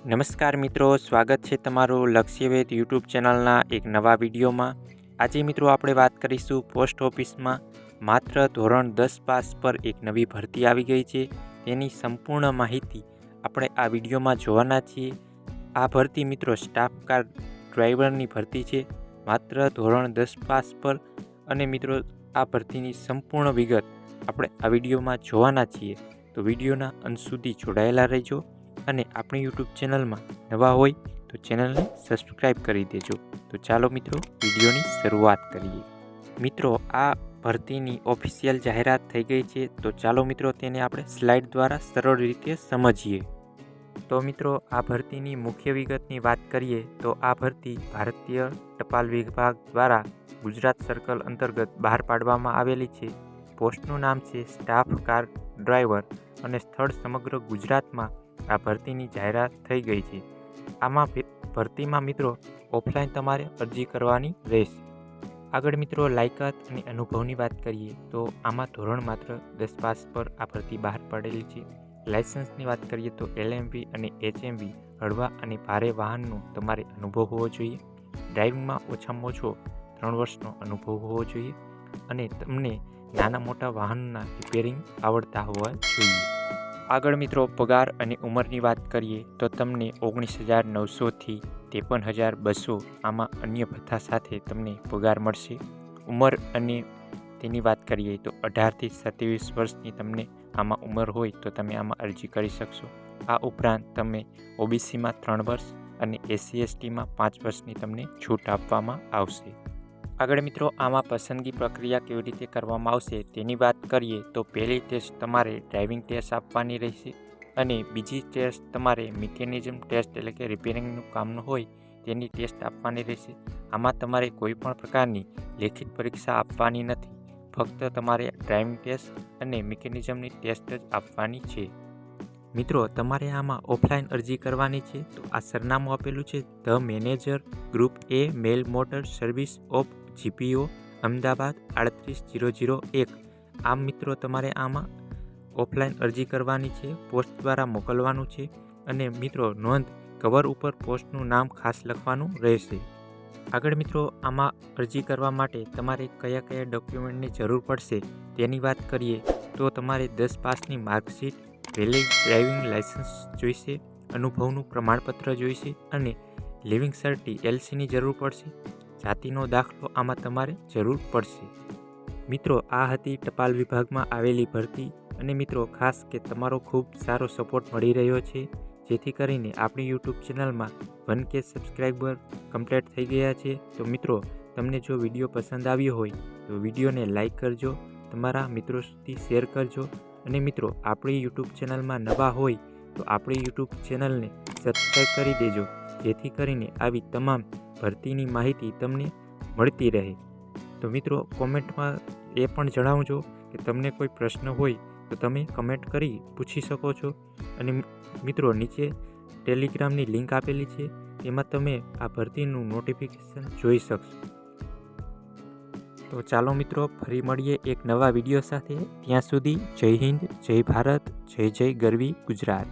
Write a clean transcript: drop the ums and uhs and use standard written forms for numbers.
નમસ્કાર મિત્રો, સ્વાગત છે તમારું લક્ષ્યવેધ યુટ્યુબ ચેનલના એક નવા વિડીયોમાં। આજે મિત્રો આપણે વાત કરીશું પોસ્ટ ઓફિસમાં માત્ર ધોરણ 10 પાસ પર એક નવી ભરતી આવી ગઈ છે। તેની સંપૂર્ણ માહિતી આપણે આ વિડીયોમાં જોવાના છીએ। આ ભરતી મિત્રો સ્ટાફ કાર ડ્રાઈવરની ભરતી છે, માત્ર ધોરણ 10 પાસ પર। અને મિત્રો આ ભરતીની સંપૂર્ણ વિગત આપણે આ વિડીયોમાં જોવાના છીએ, તો વિડીયોના અંત સુધી જોડાયેલા રહેજો। અને આપણી યુટ્યુબ ચેનલમાં નવા હોય તો ચેનલને સબસ્ક્રાઈબ કરી દેજો। તો ચાલો મિત્રો વિડીયોની શરૂઆત કરીએ। મિત્રો આ ભરતીની ઓફિશિયલ જાહેરાત થઈ ગઈ છે, તો ચાલો મિત્રો તેને આપણે સ્લાઇડ દ્વારા સરળ રીતે સમજીએ। તો મિત્રો આ ભરતીની મુખ્ય વિગતની વાત કરીએ તો આ ભરતી ભારતીય ટપાલ વિભાગ દ્વારા ગુજરાત સર્કલ અંતર્ગત બહાર પાડવામાં આવેલી છે। પોસ્ટનું નામ છે સ્ટાફ કાર ડ્રાઈવર અને સ્થળ સમગ્ર ગુજરાતમાં આ ભરતીની જાહેરાત થઈ ગઈ છે। આમાં ભરતીમાં મિત્રો ઓફલાઈન તમારે અરજી કરવાની રહેશે। આગળ મિત્રો લાયકાત અને અનુભવની વાત કરીએ તો આમાં ધોરણ માત્ર 10 પાસ પર આ ભરતી બહાર પાડેલી છે। લાયસન્સની વાત કરીએ તો LMV અને HMV હળવા અને ભારે વાહનનો તમારે અનુભવ હોવો જોઈએ। ડ્રાઇવિંગમાં ઓછામાં ઓછો 3 વર્ષનો અનુભવ હોવો જોઈએ અને તમને નાના મોટા વાહનના રિપેરિંગ આવડતા હોવા જોઈએ। આગળ મિત્રો પગાર અને ઉંમરની વાત કરીએ તો તમને 19,900થી 53,200 આમાં અન્ય ભથ્થા સાથે તમને પગાર મળશે। ઉંમર અને તેની વાત કરીએ તો 18થી 27 વર્ષની તમને આમાં ઉંમર હોય તો તમે આમાં અરજી કરી શકશો। આ ઉપરાંત તમે OBCમાં 3 વર્ષ અને SC/STમાં 5 વર્ષની તમને છૂટ આપવામાં આવશે। આગળ મિત્રો આમાં પસંદગી પ્રક્રિયા કેવી રીતે કરવામાં આવશે તેની વાત કરીએ તો પહેલી ટેસ્ટ તમારે ડ્રાઇવિંગ ટેસ્ટ આપવાની રહેશે અને બીજી ટેસ્ટ તમારે મિકેનિઝમ ટેસ્ટ એટલે કે રિપેરિંગનું કામનું હોય તેની ટેસ્ટ આપવાની રહેશે। આમાં તમારે કોઈ પણ પ્રકારની લેખિત પરીક્ષા આપવાની નથી, ફક્ત તમારે ડ્રાઇવિંગ ટેસ્ટ અને મિકેનિઝમની ટેસ્ટ જ આપવાની છે। મિત્રો તમારે આમાં ઓફલાઈન અરજી કરવાની છે, તો આ સરનામું આપેલું છે the manager group A mail motor service of GPO Ahmedabad 38001। આમ મિત્રો તમારે આમાં ઓફલાઈન અરજી કરવાની છે, પોસ્ટ દ્વારા મોકલવાનું છે અને મિત્રો નોંધ કવર ઉપર પોસ્ટનું નામ ખાસ લખવાનું રહેશે। આગળ મિત્રો આમાં અરજી કરવા માટે તમારે કયા કયા ડોક્યુમેન્ટની જરૂર પડશે તેની વાત કરીએ તો તમારે 10 પાસની માર્કશીટ, વેલિડ ડ્રાઇવિંગ લાયસન્સ જોઈશે, અનુભવનું પ્રમાણપત્ર જોઈશે અને લિવિંગ સર્ટી LCની જરૂર પડશે। જાતિનો દાખલો આમાં તમારે જરૂર પડશે। મિત્રો આ હતી ટપાલ વિભાગમાં આવેલી ભરતી અને મિત્રો ખાસ કે તમારો ખૂબ સારો સપોર્ટ મળી રહ્યો છે, જેથી કરીને આપણી યુટ્યુબ ચેનલમાં 1K સબસ્ક્રાઈબર કમ્પ્લીટ થઈ ગયા છે। તો મિત્રો તમને જો વિડીયો પસંદ આવ્યો હોય તો વિડીયોને લાઈક કરજો, તમારા મિત્રો સુધી શેર કરજો અને મિત્રો આપણી યુટ્યુબ ચેનલમાં નવા હોય તો આપણી યુટ્યુબ ચેનલને સબસ્ક્રાઈબ કરી દેજો, જેથી કરીને આવી તમામ ભરતીની માહિતી તમને મળતી રહે। તો મિત્રો કોમેન્ટમાં એ પણ જણાવજો કે તમને કોઈ પ્રશ્ન હોય તો તમે કમેન્ટ કરી પૂછી શકો છો અને મિત્રો નીચે ટેલિગ્રામની લિંક આપેલી છે, તેમાં તમે આ ભરતીનું નોટિફિકેશન જોઈ શકશો। તો ચાલો મિત્રો ફરી મળીએ એક નવા વિડીયો સાથે, ત્યાં સુધી જય હિન્દ, જય ભારત, જય જય ગરવી ગુજરાત।